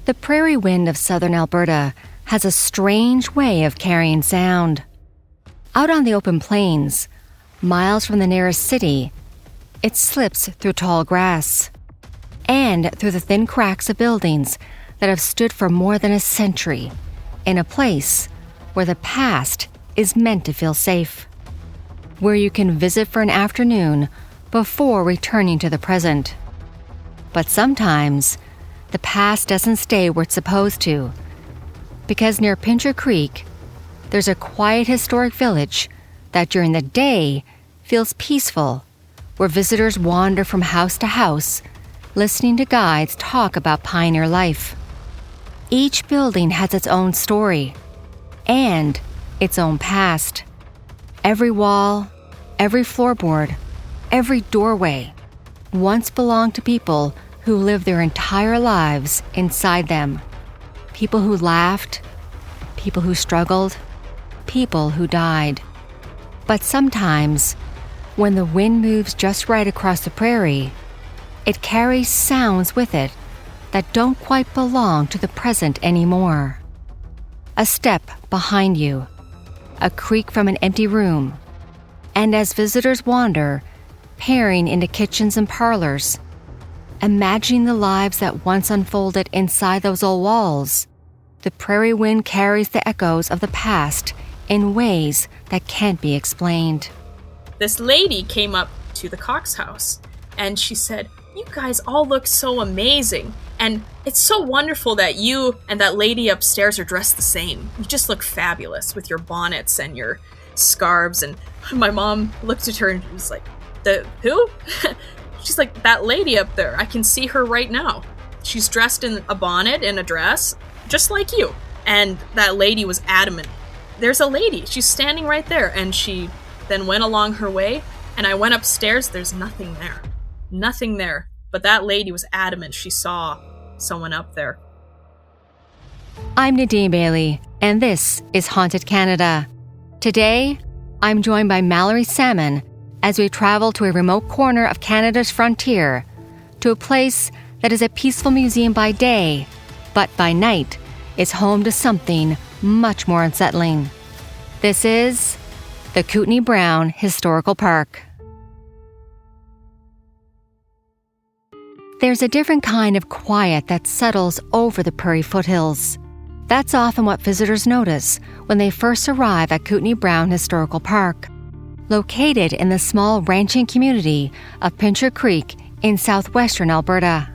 The prairie wind of southern Alberta has a strange way of carrying sound. Out on the open plains, miles from the nearest city, it slips through tall grass and through the thin cracks of buildings that have stood for more than a century in a place where the past is meant to feel safe, where you can visit for an afternoon before returning to the present. But sometimes, the past doesn't stay where it's supposed to, because near Pincher Creek, there's a quiet historic village that during the day feels peaceful, where visitors wander from house to house, listening to guides talk about pioneer life. Each building has its own story and its own past. Every wall, every floorboard, every doorway once belonged to people who lived their entire lives inside them. People who laughed, people who struggled, people who died. But sometimes, when the wind moves just right across the prairie, it carries sounds with it that don't quite belong to the present anymore. A step behind you, a creak from an empty room, and as visitors wander, peering into kitchens and parlors, imagining the lives that once unfolded inside those old walls, the prairie wind carries the echoes of the past in ways that can't be explained. This lady came up to the Cox house and she said, "You guys all look so amazing. And it's so wonderful that you and that lady upstairs are dressed the same. You just look fabulous with your bonnets and your scarves." And my mom looked at her and was like, "The who?" She's like, "That lady up there. I can see her right now. She's dressed in a bonnet and a dress, just like you." And that lady was adamant. "There's a lady. She's standing right there." And she then went along her way. And I went upstairs. There's nothing there. Nothing there. But that lady was adamant she saw someone up there. I'm Nadine Bailey, and this is Haunted Canada. Today, I'm joined by Mallory Salmon as we travel to a remote corner of Canada's frontier, to a place that is a peaceful museum by day, but by night is home to something much more unsettling. This is the Kootenai Brown Historical Park. There's a different kind of quiet that settles over the prairie foothills. That's often what visitors notice when they first arrive at Kootenai Brown Historical Park, located in the small ranching community of Pincher Creek in southwestern Alberta.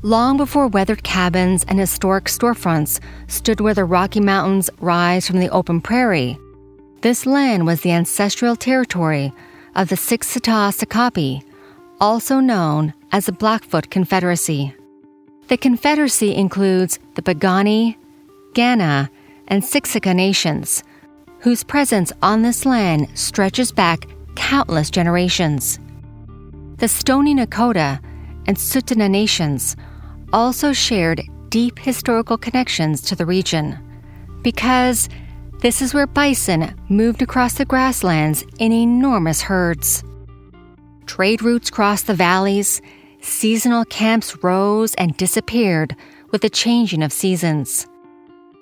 Long before weathered cabins and historic storefronts stood where the Rocky Mountains rise from the open prairie, this land was the ancestral territory of the Siksika-Sakapi, also known as the Blackfoot Confederacy. The Confederacy includes the Piikani, Kainai, and Siksika nations, whose presence on this land stretches back countless generations. The Stoney Nakoda and Tsuut'ina nations also shared deep historical connections to the region, because this is where bison moved across the grasslands in enormous herds. Trade routes crossed the valleys, seasonal camps rose and disappeared with the changing of seasons.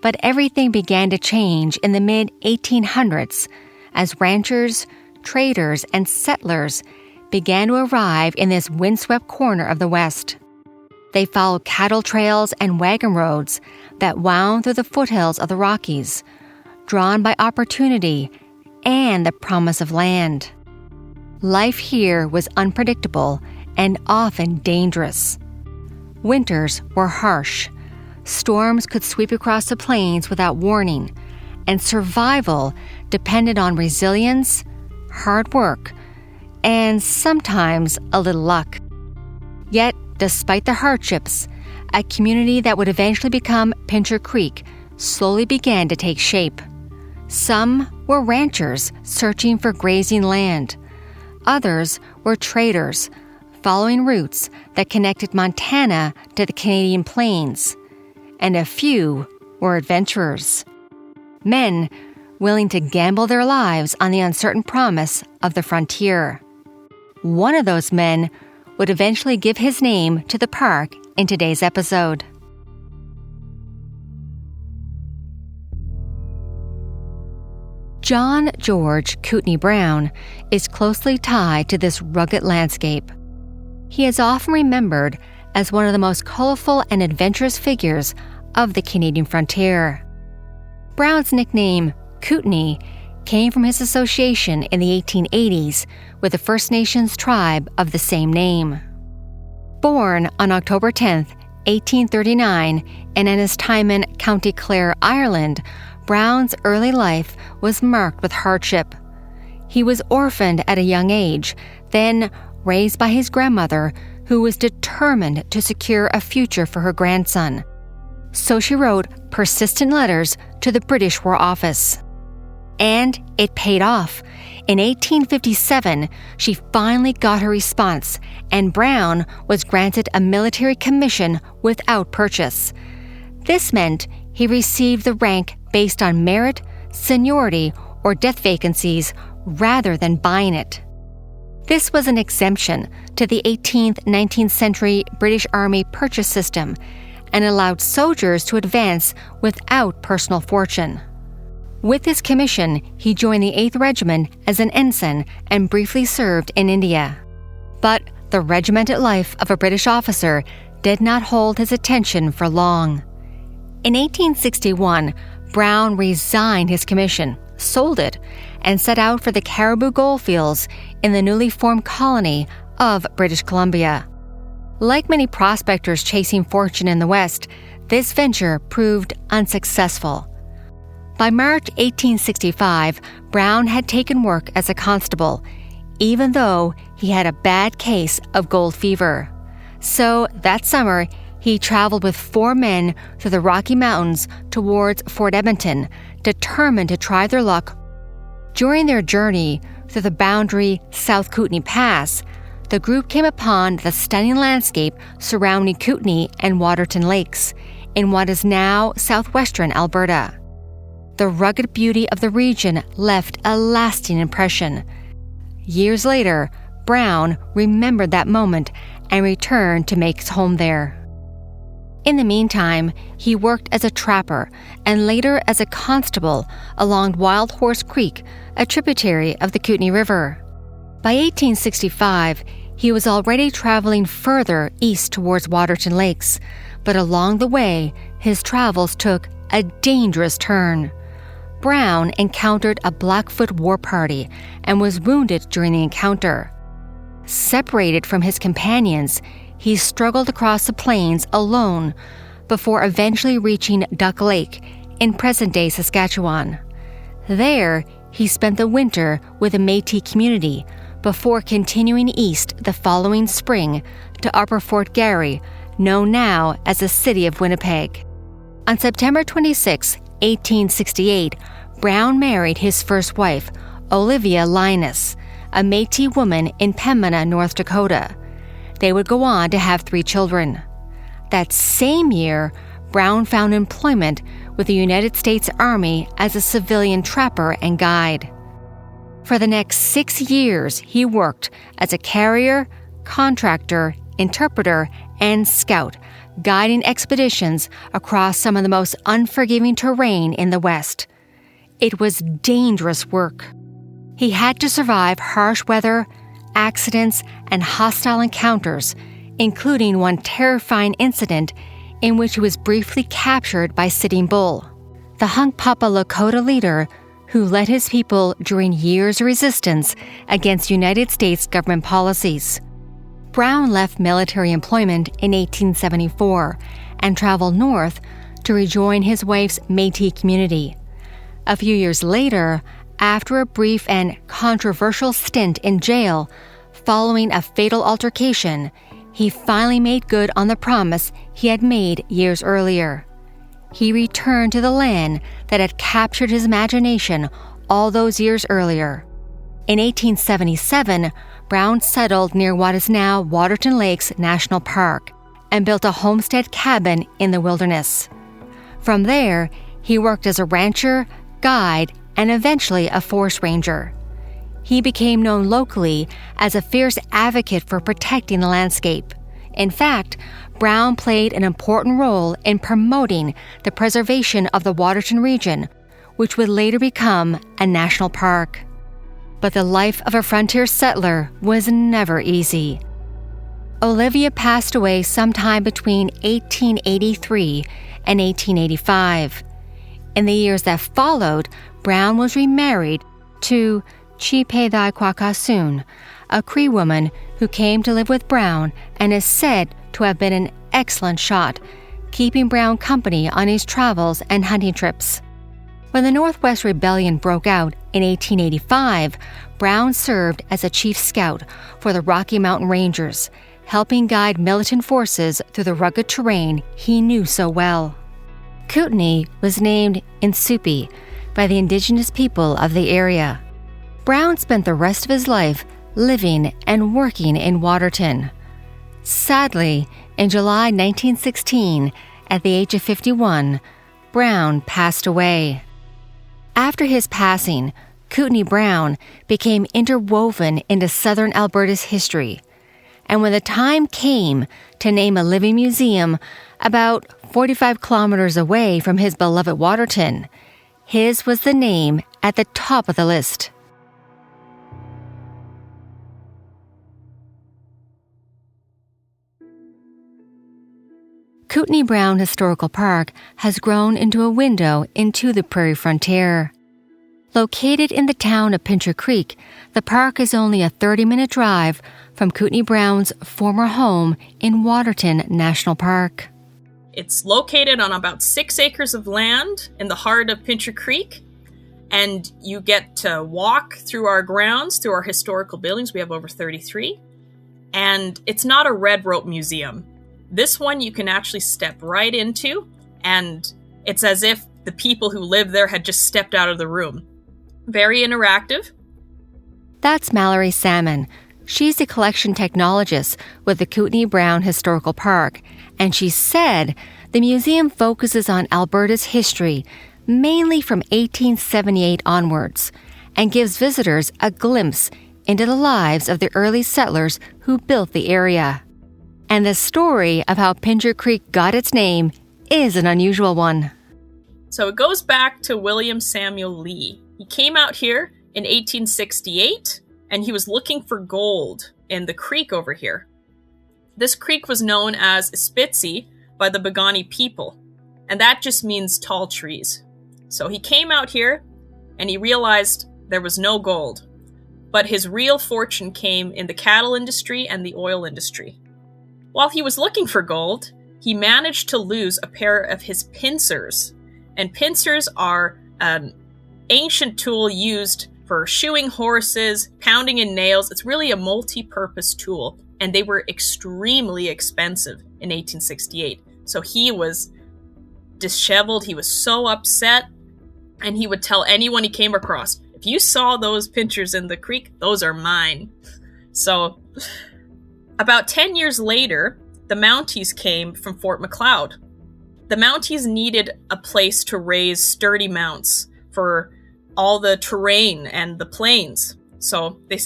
But everything began to change in the mid-1800s as ranchers, traders, and settlers began to arrive in this windswept corner of the West. They followed cattle trails and wagon roads that wound through the foothills of the Rockies, drawn by opportunity and the promise of land. Life here was unpredictable and often dangerous. Winters were harsh. Storms could sweep across the plains without warning, and survival depended on resilience, hard work, and sometimes a little luck. Yet, despite the hardships, a community that would eventually become Pincher Creek slowly began to take shape. Some were ranchers searching for grazing land. Others were traders, following routes that connected Montana to the Canadian plains. And a few were adventurers. Men willing to gamble their lives on the uncertain promise of the frontier. One of those men would eventually give his name to the park in today's episode. John George Kootenai Brown is closely tied to this rugged landscape. He is often remembered as one of the most colorful and adventurous figures of the Canadian frontier. Brown's nickname, Kootenai, came from his association in the 1880s with the First Nations tribe of the same name. Born on October 10, 1839, in Ennistimon, County Clare, Ireland, Brown's early life was marked with hardship. He was orphaned at a young age, then raised by his grandmother, who was determined to secure a future for her grandson. So she wrote persistent letters to the British War Office. And it paid off. In 1857, she finally got her response, and Brown was granted a military commission without purchase. This meant he received the rank based on merit, seniority, or death vacancies rather than buying it. This was an exemption to the 18th, 19th century British Army purchase system and allowed soldiers to advance without personal fortune. With this commission, he joined the 8th Regiment as an ensign and briefly served in India. But the regimented life of a British officer did not hold his attention for long. In 1861, Brown resigned his commission, sold it, and set out for the Caribou Goldfields in the newly formed colony of British Columbia. Like many prospectors chasing fortune in the West, this venture proved unsuccessful. By March 1865, Brown had taken work as a constable, even though he had a bad case of gold fever. So that summer, he traveled with 4 men through the Rocky Mountains towards Fort Edmonton, determined to try their luck. During their journey through the boundary South Kootenai Pass, the group came upon the stunning landscape surrounding Kootenai and Waterton Lakes in what is now southwestern Alberta. The rugged beauty of the region left a lasting impression. Years later, Brown remembered that moment and returned to make his home there. In the meantime, he worked as a trapper and later as a constable along Wild Horse Creek, a tributary of the Kootenai River. By 1865, he was already traveling further east towards Waterton Lakes, but along the way, his travels took a dangerous turn. Brown encountered a Blackfoot war party and was wounded during the encounter. Separated from his companions, he struggled across the plains alone before eventually reaching Duck Lake in present-day Saskatchewan. There, he spent the winter with a Métis community before continuing east the following spring to Upper Fort Garry, known now as the city of Winnipeg. On September 26, 1868, Brown married his first wife, Olivia Linus, a Métis woman in Pembina, North Dakota. They would go on to have 3 children. That same year, Brown found employment with the United States Army as a civilian trapper and guide. For the next 6 years, he worked as a carrier, contractor, interpreter, and scout, guiding expeditions across some of the most unforgiving terrain in the West. It was dangerous work. He had to survive harsh weather, accidents, and hostile encounters, including one terrifying incident in which he was briefly captured by Sitting Bull, the Hunkpapa Lakota leader who led his people during years of resistance against United States government policies. Brown left military employment in 1874 and traveled north to rejoin his wife's Métis community. A few years later, after a brief and controversial stint in jail following a fatal altercation, he finally made good on the promise he had made years earlier. He returned to the land that had captured his imagination all those years earlier. In 1877, Brown settled near what is now Waterton Lakes National Park and built a homestead cabin in the wilderness. From there, he worked as a rancher, guide, and eventually a forest ranger. He became known locally as a fierce advocate for protecting the landscape. In fact, Brown played an important role in promoting the preservation of the Waterton region, which would later become a national park. But the life of a frontier settler was never easy. Olivia passed away sometime between 1883 and 1885. In the years that followed, Brown was remarried to Chipedaikwaakasun, a Cree woman who came to live with Brown and is said to have been an excellent shot, keeping Brown company on his travels and hunting trips. When the Northwest Rebellion broke out in 1885, Brown served as a chief scout for the Rocky Mountain Rangers, helping guide militant forces through the rugged terrain he knew so well. Kootenai was named Insupi by the indigenous people of the area. Brown spent the rest of his life living and working in Waterton. Sadly, in July 1916, at the age of 51, Brown passed away. After his passing, Kootenai Brown became interwoven into southern Alberta's history. And when the time came to name a living museum about 45 kilometers away from his beloved Waterton, his was the name at the top of the list. Kootenai Brown Historical Park has grown into a window into the prairie frontier. Located in the town of Pincher Creek, the park is only a 30-minute drive from Kootenai Brown's former home in Waterton National Park. It's located on about 6 acres of land in the heart of Pincher Creek, and you get to walk through our grounds, through our historical buildings. We have over 33, and it's not a red rope museum. This one you can actually step right into, and it's as if the people who live there had just stepped out of the room. Very interactive. That's Mallory Salmon. She's a collection technologist with the Kootenai Brown Historical Park, and she said the museum focuses on Alberta's history, mainly from 1878 onwards, and gives visitors a glimpse into the lives of the early settlers who built the area. And the story of how Pincher Creek got its name is an unusual one. So it goes back to William Samuel Lee. He came out here in 1868, and he was looking for gold in the creek over here. This creek was known as Spitzy by the Bogani people, and that just means tall trees. So he came out here, and he realized there was no gold, but his real fortune came in the cattle industry and the oil industry. While he was looking for gold, he managed to lose a pair of his pincers. And pincers are an ancient tool used for shoeing horses, pounding in nails. It's really a multi-purpose tool, and they were extremely expensive in 1868. So he was disheveled, he was so upset, and he would tell anyone he came across, if you saw those pincers in the creek, those are mine. So about 10 years later, the Mounties came from Fort Macleod. The Mounties needed a place to raise sturdy mounts for all the terrain and the plains. So they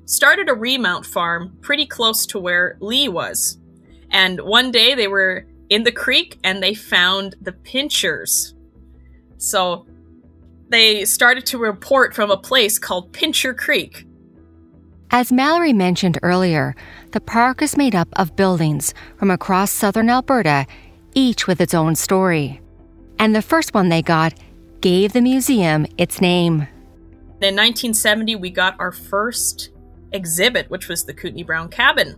started a remount farm pretty close to where Lee was. And one day they were in the creek and they found the pincers. So they started to report from a place called Pincher Creek. As Mallory mentioned earlier, the park is made up of buildings from across southern Alberta, each with its own story. And the first one they got gave the museum its name. In 1970, we got our first exhibit, which was the Kootenai Brown Cabin.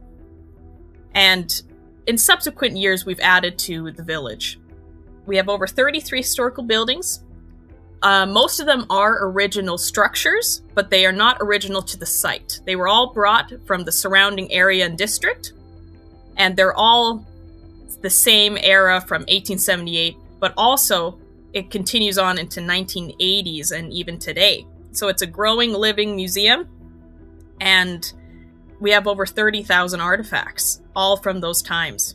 And in subsequent years, we've added to the village. We have over 33 historical buildings. Most of them are original structures, but they are not original to the site. They were all brought from the surrounding area and district, and they're all the same era from 1878, but also it continues on into 1980s and even today. So it's a growing, living museum, and we have over 30,000 artifacts, all from those times.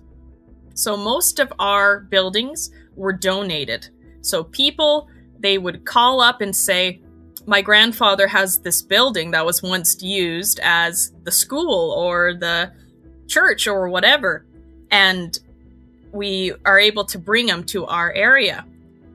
So most of our buildings were donated. So people, they would call up and say, my grandfather has this building that was once used as the school or the church or whatever. And we are able to bring them to our area.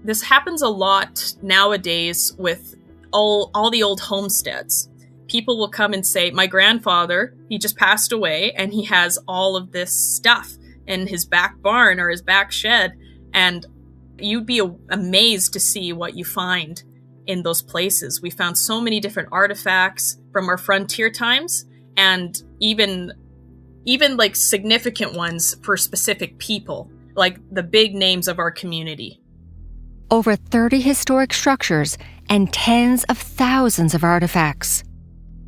This happens a lot nowadays with all the old homesteads. People will come and say, my grandfather, he just passed away and he has all of this stuff in his back barn or his back shed. And you'd be amazed to see what you find in those places. We found so many different artifacts from our frontier times, and even like significant ones for specific people, like the big names of our community. Over 30 historic structures and tens of thousands of artifacts.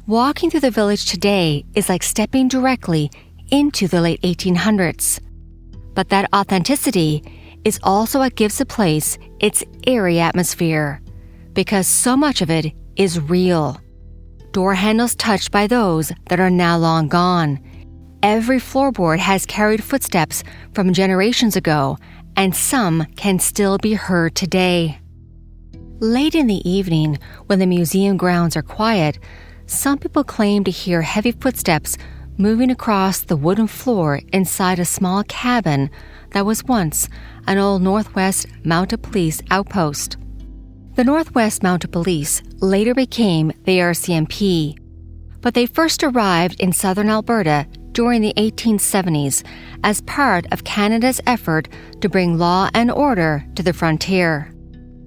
Walking through the village today is like stepping directly into the late 1800s. But that authenticity is also what gives the place its eerie atmosphere, because so much of it is real. Door handles touched by those that are now long gone. Every floorboard has carried footsteps from generations ago, and some can still be heard today. Late in the evening, when the museum grounds are quiet, some people claim to hear heavy footsteps moving across the wooden floor inside a small cabin that was once an old Northwest Mounted Police outpost. The Northwest Mounted Police later became the RCMP, but they first arrived in southern Alberta during the 1870s as part of Canada's effort to bring law and order to the frontier.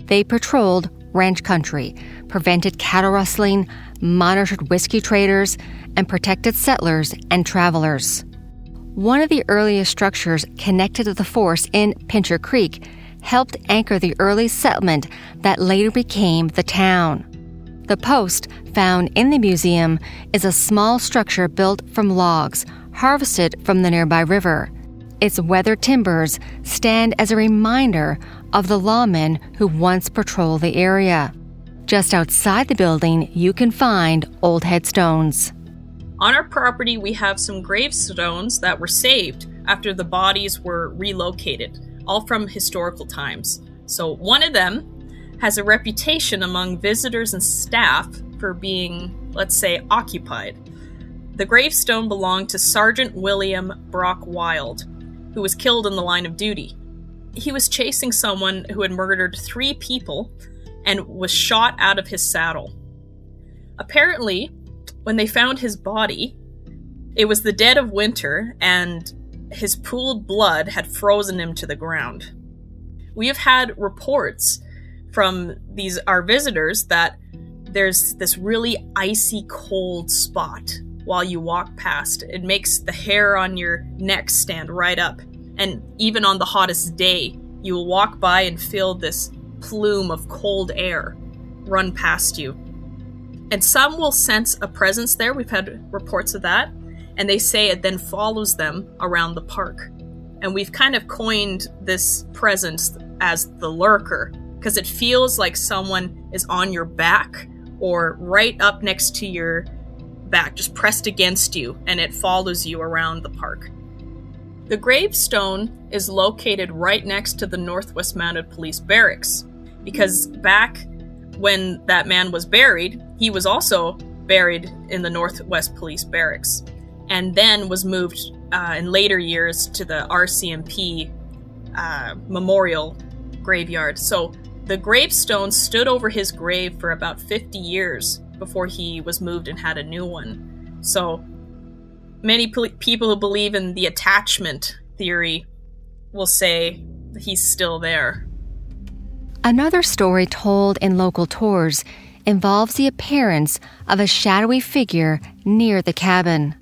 They patrolled ranch country, prevented cattle rustling, monitored whiskey traders, and protected settlers and travelers. One of the earliest structures connected to the force in Pincher Creek helped anchor the early settlement that later became the town. The post found in the museum is a small structure built from logs harvested from the nearby river. Its weathered timbers stand as a reminder of the lawmen who once patrolled the area. Just outside the building, you can find old headstones. On our property, we have some gravestones that were saved after the bodies were relocated, all from historical times. So one of them has a reputation among visitors and staff for being, let's say, occupied. The gravestone belonged to Sergeant William Brock Wild, who was killed in the line of duty. He was chasing someone who had murdered 3 people and was shot out of his saddle. Apparently, when they found his body, it was the dead of winter and his pooled blood had frozen him to the ground. We have had reports from our visitors that there's this really icy cold spot while you walk past. It makes the hair on your neck stand right up. And even on the hottest day, you will walk by and feel this plume of cold air run past you. And some will sense a presence there. We've had reports of that. And they say it then follows them around the park. And we've kind of coined this presence as the lurker, because it feels like someone is on your back or right up next to your back, just pressed against you, and it follows you around the park. The gravestone is located right next to the Northwest Mounted Police Barracks, because back when that man was buried, he was also buried in the Northwest Police Barracks, and then was moved in later years to the RCMP Memorial Graveyard. So the gravestone stood over his grave for about 50 years before he was moved and had a new one. So many people who believe in the attachment theory will say he's still there. Another story told in local tours involves the appearance of a shadowy figure near the cabin.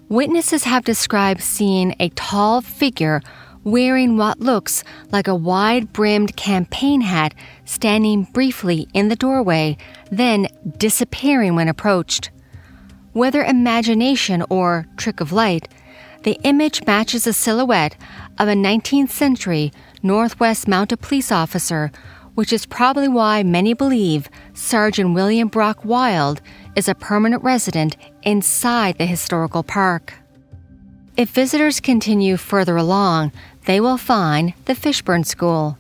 Witnesses have described seeing a tall figure wearing what looks like a wide-brimmed campaign hat standing briefly in the doorway, then disappearing when approached. Whether imagination or trick of light, the image matches the silhouette of a 19th century Northwest Mounted Police officer, which is probably why many believe Sergeant William Brock Wild is a permanent resident inside the historical park. If visitors continue further along, they will find the Fishburne School.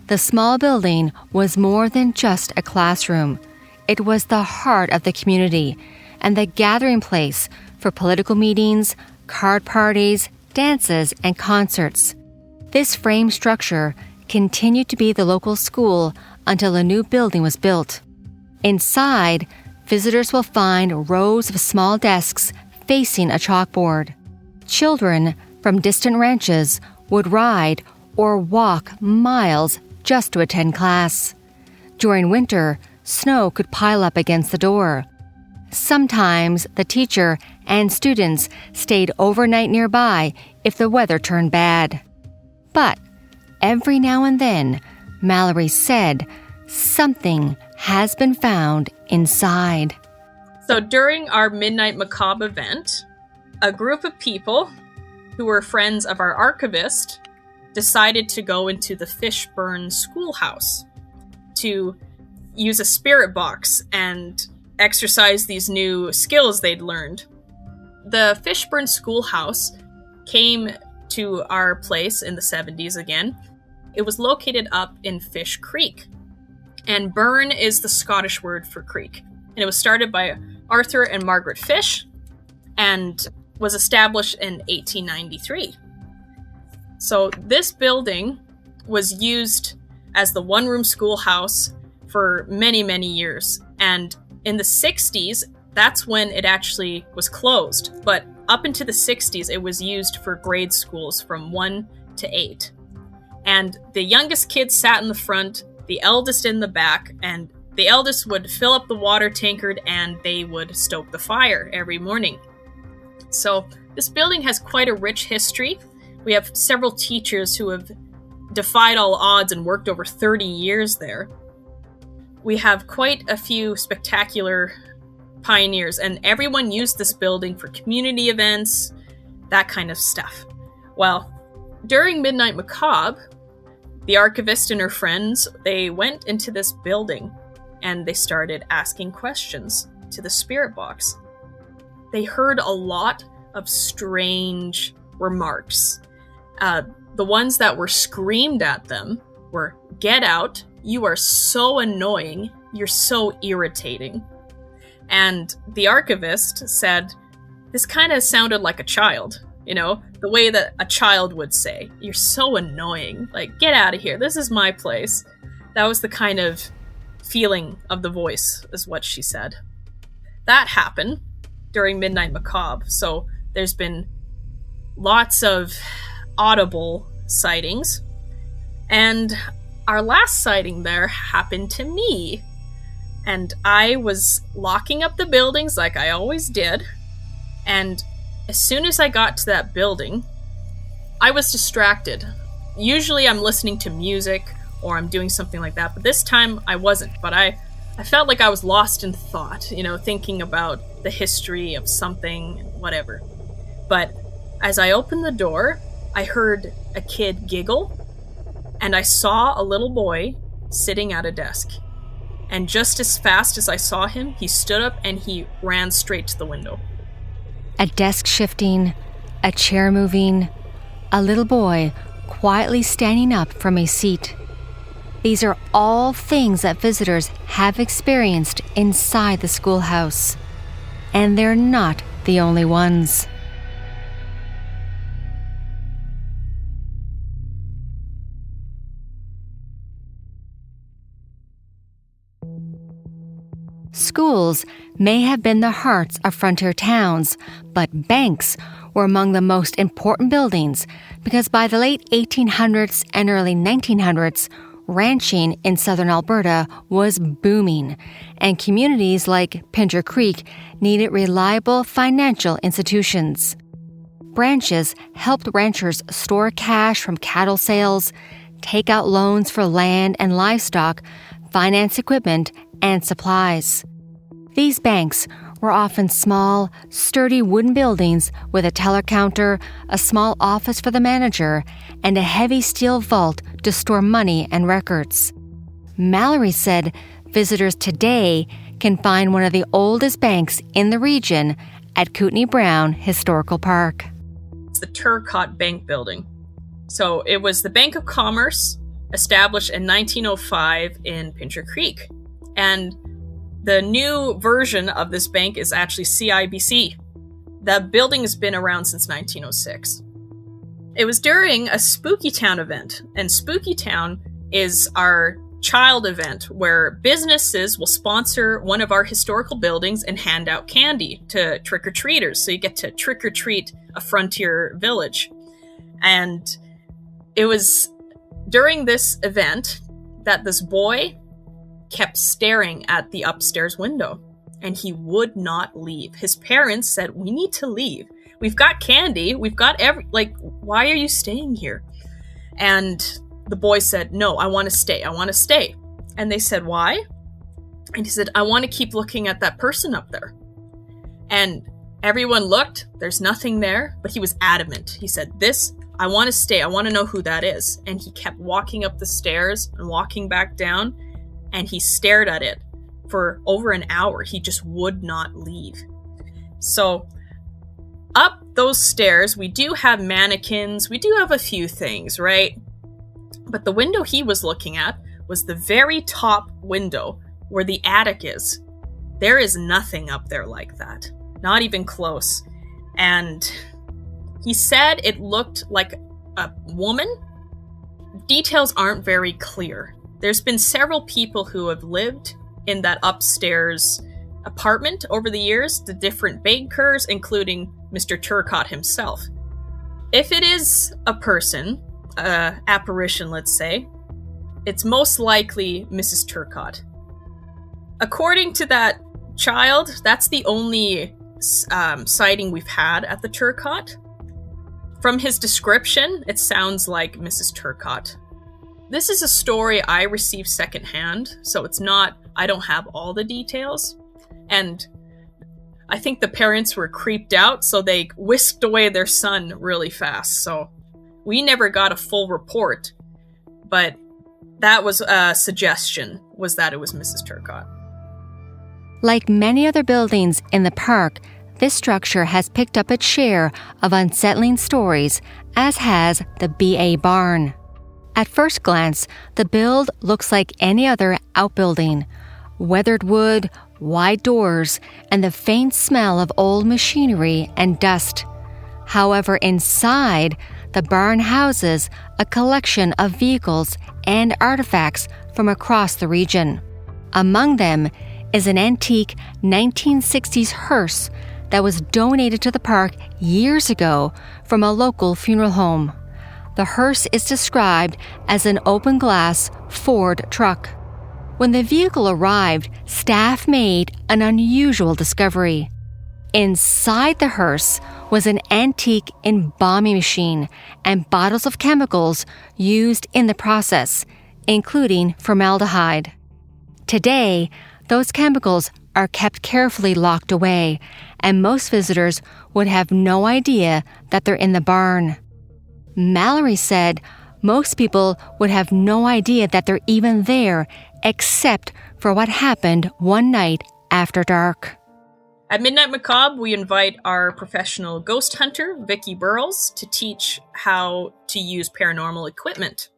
The small building was more than just a classroom. It was the heart of the community and the gathering place for political meetings, card parties, dances, and concerts. This frame structure continued to be the local school until a new building was built. Inside, visitors will find rows of small desks facing a chalkboard. Children from distant ranches would ride or walk miles just to attend class. During winter, snow could pile up against the door. Sometimes the teacher and students stayed overnight nearby if the weather turned bad. But every now and then, Mallory said, something has been found inside. So during our Midnight Macabre event, a group of people who were friends of our archivist decided to go into the Fishburne schoolhouse to use a spirit box and exercise these new skills they'd learned. The Fishburne schoolhouse came to our place in the 70s again. It was located up in Fish Creek, and burn is the Scottish word for creek. And it was started by Arthur and Margaret Fish and was established in 1893. So this building was used as the one-room schoolhouse for many, many years. And in the 60s, that's when it actually was closed. But up into the 60s, it was used for grade schools from 1 to 8. And the youngest kids sat in the front, the eldest in the back, and the eldest would fill up the water tankard and they would stoke the fire every morning. So this building has quite a rich history. We have several teachers who have defied all odds and worked over 30 years there. We have quite a few spectacular pioneers, and everyone used this building for community events, that kind of stuff. Well, during Midnight Macabre, the archivist and her friends, they went into this building and they started asking questions to the spirit box. They heard a lot of strange remarks. The ones that were screamed at them were, "Get out, you are so annoying, you're so irritating." And the archivist said, this kind of sounded like a child, you know, the way that a child would say, "You're so annoying, like, get out of here, this is my place." That was the kind of feeling of the voice, is what she said. That happened during Midnight Macabre, so there's been lots of audible sightings. And our last sighting there happened to me. And I was locking up the buildings like I always did. And as soon as I got to that building, I was distracted. Usually I'm listening to music or I'm doing something like that, but this time I wasn't. But I felt like I was lost in thought, you know, thinking about the history of something, whatever. But as I opened the door, I heard a kid giggle, and I saw a little boy sitting at a desk. And just as fast as I saw him, he stood up and he ran straight to the window. A desk shifting, a chair moving, a little boy quietly standing up from a seat. These are all things that visitors have experienced inside the schoolhouse. And they're not the only ones. Schools may have been the hearts of frontier towns, but banks were among the most important buildings because by the late 1800s and early 1900s, ranching in southern Alberta was booming, and communities like Pinter Creek needed reliable financial institutions. Branches helped ranchers store cash from cattle sales, take out loans for land and livestock, finance equipment, and supplies. These banks were often small, sturdy wooden buildings with a teller counter, a small office for the manager, and a heavy steel vault to store money and records. Mallory said visitors today can find one of the oldest banks in the region at Kootenai Brown Historical Park. It's the Turcotte Bank Building. So it was the Bank of Commerce, established in 1905 in Pinter Creek. And the new version of this bank is actually CIBC. The building has been around since 1906. It was during a Spooky Town event, and Spooky Town is our child event where businesses will sponsor one of our historical buildings and hand out candy to trick-or-treaters. So you get to trick-or-treat a frontier village. And it was during this event that this boy kept staring at the upstairs window, and he would not leave. His parents said, "We need to leave. We've got candy. We've got why are you staying here?" And the boy said, "No, I want to stay. I want to stay." And they said, "Why?" And he said, "I want to keep looking at that person up there." And everyone looked. There's nothing there, but he was adamant. He said, I want to stay. I want to know who that is." And he kept walking up the stairs and walking back down, and he stared at it for over an hour. He just would not leave. So up those stairs, we do have mannequins. We do have a few things, right? But the window he was looking at was the very top window where the attic is. There is nothing up there like that. Not even close. And he said it looked like a woman. Details aren't very clear. There's been several people who have lived in that upstairs apartment over the years, the different bakers, including Mr. Turcotte himself. If it is a person, apparition, let's say, it's most likely Mrs. Turcotte. According to that child, that's the only sighting we've had at the Turcotte. From his description, it sounds like Mrs. Turcotte. This is a story I received secondhand, so it's not, I don't have all the details. And I think the parents were creeped out, so they whisked away their son really fast. So we never got a full report, but that was a suggestion, was that it was Mrs. Turcotte. Like many other buildings in the park, this structure has picked up its share of unsettling stories, as has the BA barn. At first glance, the build looks like any other outbuilding. Weathered wood, wide doors, and the faint smell of old machinery and dust. However, inside, the barn houses a collection of vehicles and artifacts from across the region. Among them is an antique 1960s hearse that was donated to the park years ago from a local funeral home. The hearse is described as an open-glass Ford truck. When the vehicle arrived, staff made an unusual discovery. Inside the hearse was an antique embalming machine and bottles of chemicals used in the process, including formaldehyde. Today, those chemicals are kept carefully locked away, and most visitors would have no idea that they're in the barn. Mallory said most people would have no idea that they're even there except for what happened one night after dark. At Midnight Macabre, we invite our professional ghost hunter, Vicky Burles, to teach how to use paranormal equipment.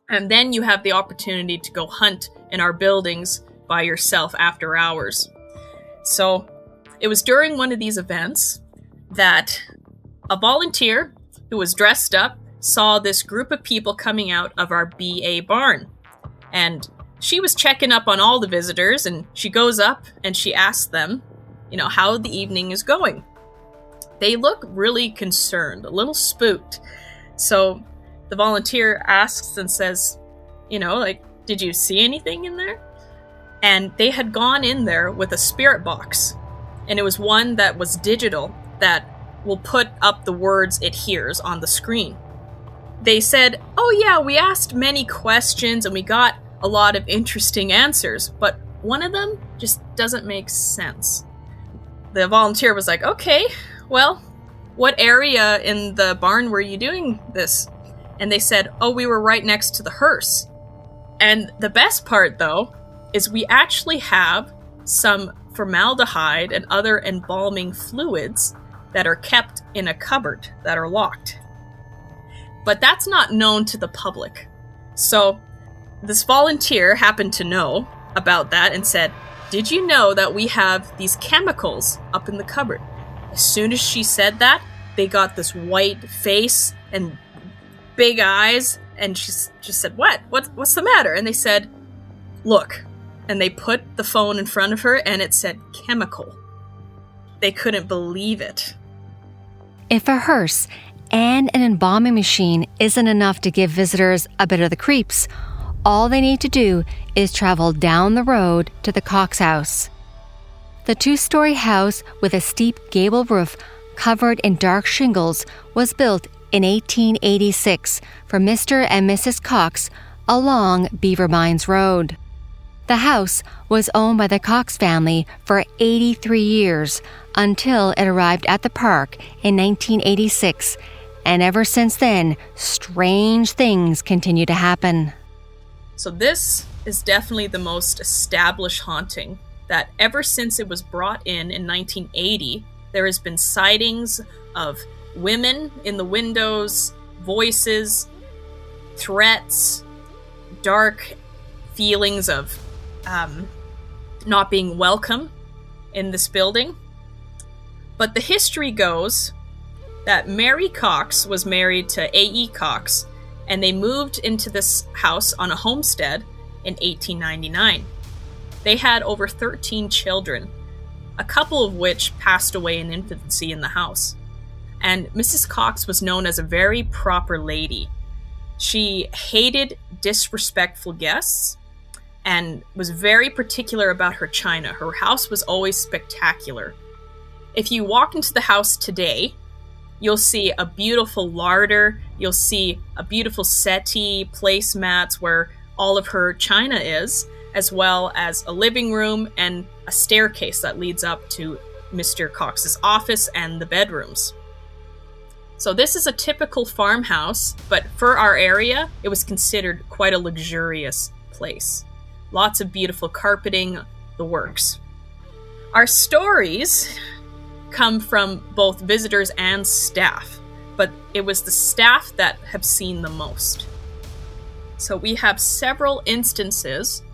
And then you have the opportunity to go hunt in our buildings by yourself after hours. So it was during one of these events that a volunteer who was dressed up saw this group of people coming out of our BA barn. And she was checking up on all the visitors, and she goes up and she asks them, how the evening is going. They look really concerned, a little spooked. So the volunteer asks and says, did you see anything in there? And they had gone in there with a spirit box. And it was one that was digital that will put up the words it hears on the screen. They said, "Oh yeah, we asked many questions and we got a lot of interesting answers, but one of them just doesn't make sense." The volunteer was like, "Okay, well, what area in the barn were you doing this?" And they said, "Oh, we were right next to the hearse." And the best part, though, is we actually have some formaldehyde and other embalming fluids that are kept in a cupboard that are locked. But that's not known to the public. So this volunteer happened to know about that and said, "Did you know that we have these chemicals up in the cupboard?" As soon as she said that, they got this white face and big eyes. And she just said, what's the matter? And they said, look. And they put the phone in front of her and it said chemical. They couldn't believe it. If a hearse and an embalming machine isn't enough to give visitors a bit of the creeps, all they need to do is travel down the road to the Cox house. The 2-story house with a steep gable roof covered in dark shingles was built in 1886 for Mr. and Mrs. Cox along Beaver Mines Road. The house was owned by the Cox family for 83 years until it arrived at the park in 1986, and ever since then, strange things continue to happen. So this is definitely the most established haunting that ever since it was brought in 1980, there has been sightings of women in the windows, voices, threats, dark feelings of not being welcome in this building. But the history goes that Mary Cox was married to A.E. Cox, and they moved into this house on a homestead in 1899. They had over 13 children, a couple of which passed away in infancy in the house. And Mrs. Cox was known as a very proper lady. She hated disrespectful guests and was very particular about her china. Her house was always spectacular. If you walk into the house today, you'll see a beautiful larder, you'll see a beautiful settee, placemats where all of her china is, as well as a living room and a staircase that leads up to Mr. Cox's office and the bedrooms. So this is a typical farmhouse, but for our area, it was considered quite a luxurious place. Lots of beautiful carpeting, the works. Our stories come from both visitors and staff, but it was the staff that have seen the most. So we have several instances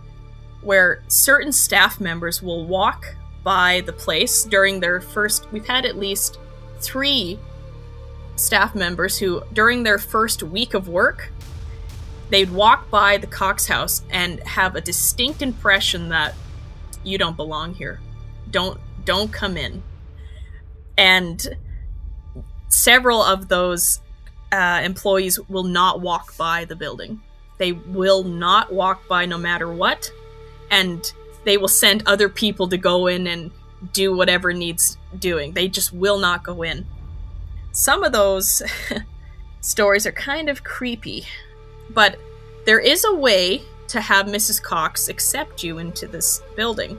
where certain staff members will walk by the place during their first, we've had at least 3 staff members who, during their first week of work, they'd walk by the Cox house and have a distinct impression that you don't belong here. Don't come in. And several of those employees will not walk by the building. They will not walk by no matter what. And they will send other people to go in and do whatever needs doing. They just will not go in. Some of those stories are kind of creepy, but there is a way to have Mrs. Cox accept you into this building.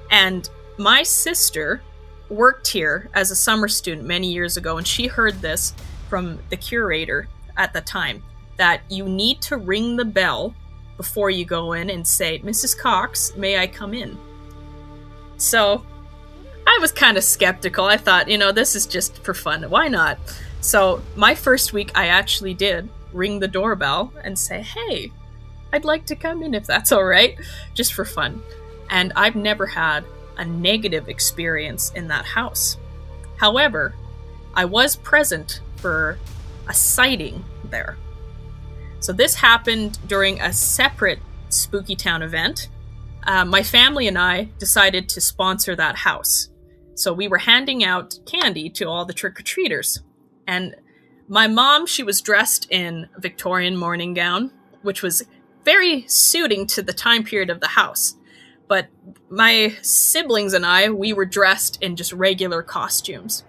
And my sister worked here as a summer student many years ago, and she heard this from the curator at the time, that you need to ring the bell before you go in and say, Mrs. Cox, may I come in? So I was kind of skeptical. I thought, this is just for fun. Why not? So my first week, I actually did ring the doorbell and say, hey, I'd like to come in if that's all right, just for fun. And I've never had a negative experience in that house. However, I was present for a sighting there. So this happened during a separate Spooky Town event. My family and I decided to sponsor that house. So we were handing out candy to all the trick-or-treaters. And my mom, she was dressed in a Victorian morning gown, which was very suiting to the time period of the house. But my siblings and I, we were dressed in just regular costumes.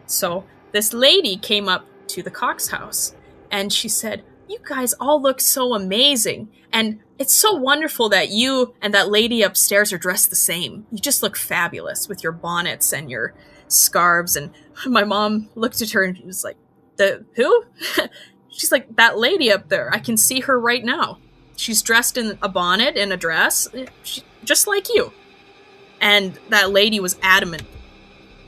So this lady came up to the Cox house and she said, you guys all look so amazing. And it's so wonderful that you and that lady upstairs are dressed the same. You just look fabulous with your bonnets and your scarves. And my mom looked at her and she was like, the who? She's like, that lady up there. I can see her right now. She's dressed in a bonnet and a dress, just like you. And that lady was adamant.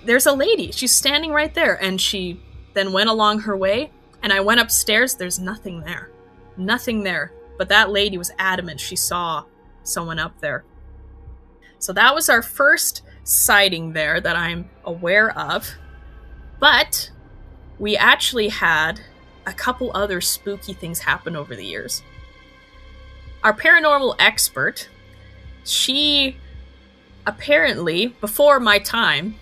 There's a lady. She's standing right there. And she then went along her way. And I went upstairs. There's nothing there. Nothing there. But that lady was adamant. She saw someone up there. So that was our first sighting there that I'm aware of. But we actually had a couple other spooky things happen over the years. Our paranormal expert, she apparently, before my time,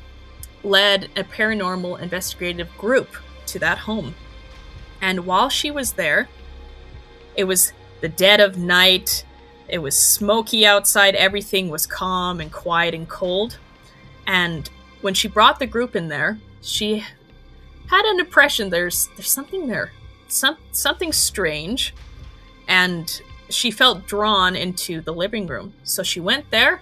led a paranormal investigative group to that home. And while she was there, it was the dead of night, it was smoky outside, everything was calm and quiet and cold. And when she brought the group in there, she had an impression there's something there, something strange, and she felt drawn into the living room. So she went there,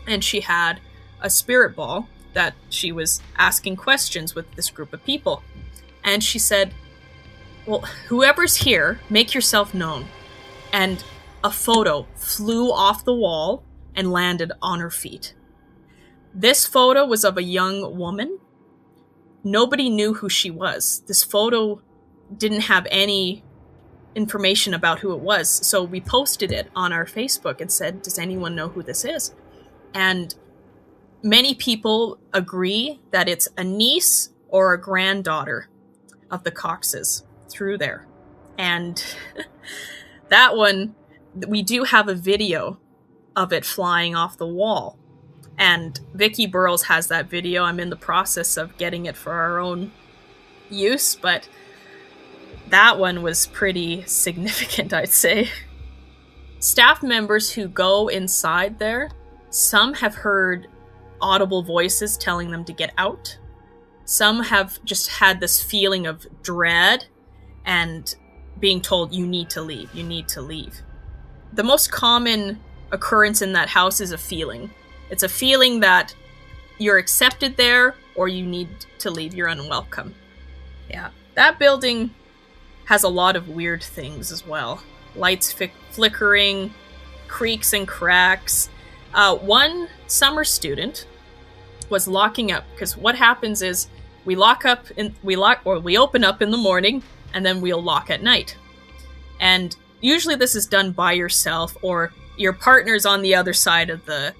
and she had a spirit ball that she was asking questions with this group of people. And she said, well, whoever's here, make yourself known. And a photo flew off the wall and landed on her feet. This photo was of a young woman. Nobody knew who she was. This photo didn't have any information about who it was. So we posted it on our Facebook and said, does anyone know who this is? And many people agree that it's a niece or a granddaughter of the Coxes through there. And that one, we do have a video of it flying off the wall. And Vicky Burrows has that video. I'm in the process of getting it for our own use, but that one was pretty significant, I'd say. Staff members who go inside there, some have heard audible voices telling them to get out. Some have just had this feeling of dread and being told, you need to leave, you need to leave. The most common occurrence in that house is a feeling. It's a feeling that you're accepted there or you need to leave, you're unwelcome. Yeah, that building has a lot of weird things as well. Lights flickering, creaks and cracks. One summer student was locking up, because what happens is we open up in the morning and then we'll lock at night. And usually this is done by yourself or your partner's on the other side of the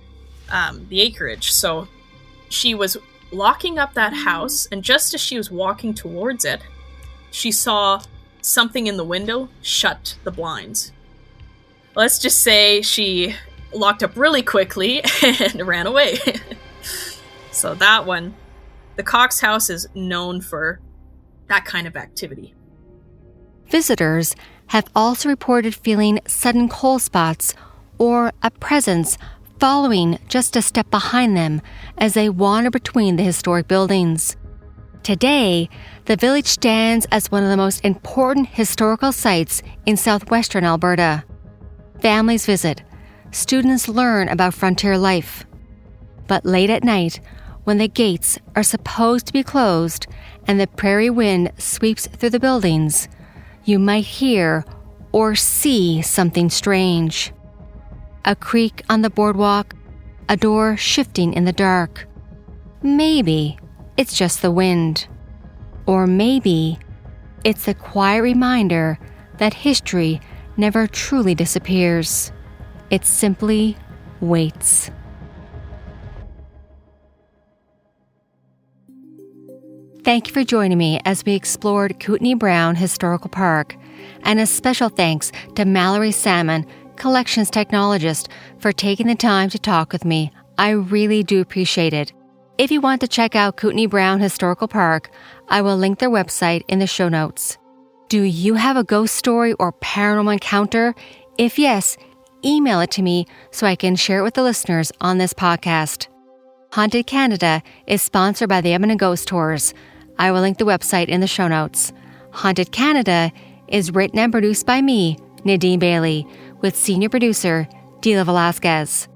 acreage. So she was locking up that house, and just as she was walking towards it, she saw something in the window shut the blinds. Let's just say she locked up really quickly and ran away. So that one, the Cox house is known for that kind of activity. Visitors have also reported feeling sudden cold spots or a presence following just a step behind them as they wander between the historic buildings. Today, the village stands as one of the most important historical sites in southwestern Alberta. Families visit, students learn about frontier life. But late at night, when the gates are supposed to be closed and the prairie wind sweeps through the buildings, you might hear or see something strange. A creak on the boardwalk, a door shifting in the dark. Maybe it's just the wind. Or maybe it's a quiet reminder that history never truly disappears. It simply waits. Thank you for joining me as we explored Kootenai Brown Historical Park, and a special thanks to Mallory Salmon, Collections Technologist, for taking the time to talk with me. I really do appreciate it. If you want to check out Kootenai Brown Historical Park, I will link their website in the show notes. Do you have a ghost story or paranormal encounter? If yes, email it to me so I can share it with the listeners on this podcast. Haunted Canada is sponsored by the Edmonton Ghost Tours. I will link the website in the show notes. Haunted Canada is written and produced by me, Nadine Bailey, with senior producer Dila Velasquez.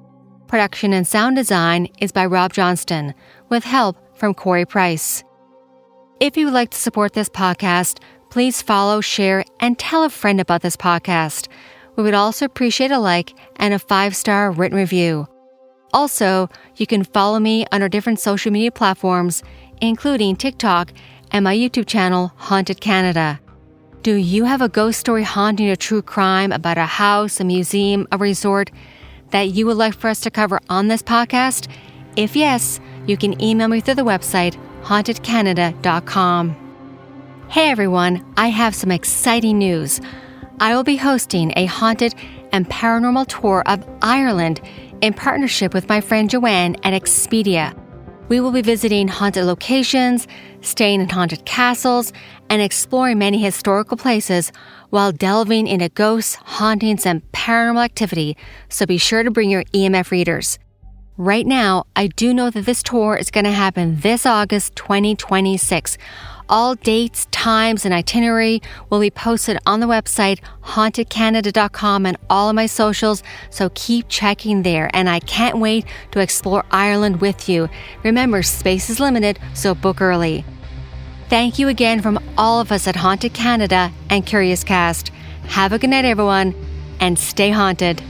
Production and sound design is by Rob Johnston, with help from Corey Price. If you would like to support this podcast, please follow, share, and tell a friend about this podcast. We would also appreciate a like and a 5-star written review. Also, you can follow me on our different social media platforms, including TikTok and my YouTube channel, Haunted Canada. Do you have a ghost story haunting a true crime about a house, a museum, a resort that you would like for us to cover on this podcast? If yes, you can email me through the website hauntedcanada.com. Hey everyone, I have some exciting news. I will be hosting a haunted and paranormal tour of Ireland in partnership with my friend Joanne at Expedia. We will be visiting haunted locations, staying in haunted castles, and exploring many historical places while delving into ghosts, hauntings, and paranormal activity, so be sure to bring your EMF readers. Right now, I do know that this tour is going to happen this August 2026. All dates, times, and itinerary will be posted on the website hauntedcanada.com and all of my socials, so keep checking there, and I can't wait to explore Ireland with you. Remember, space is limited, so book early. Thank you again from all of us at Haunted Canada and Curious Cast. Have a good night, everyone, and stay haunted.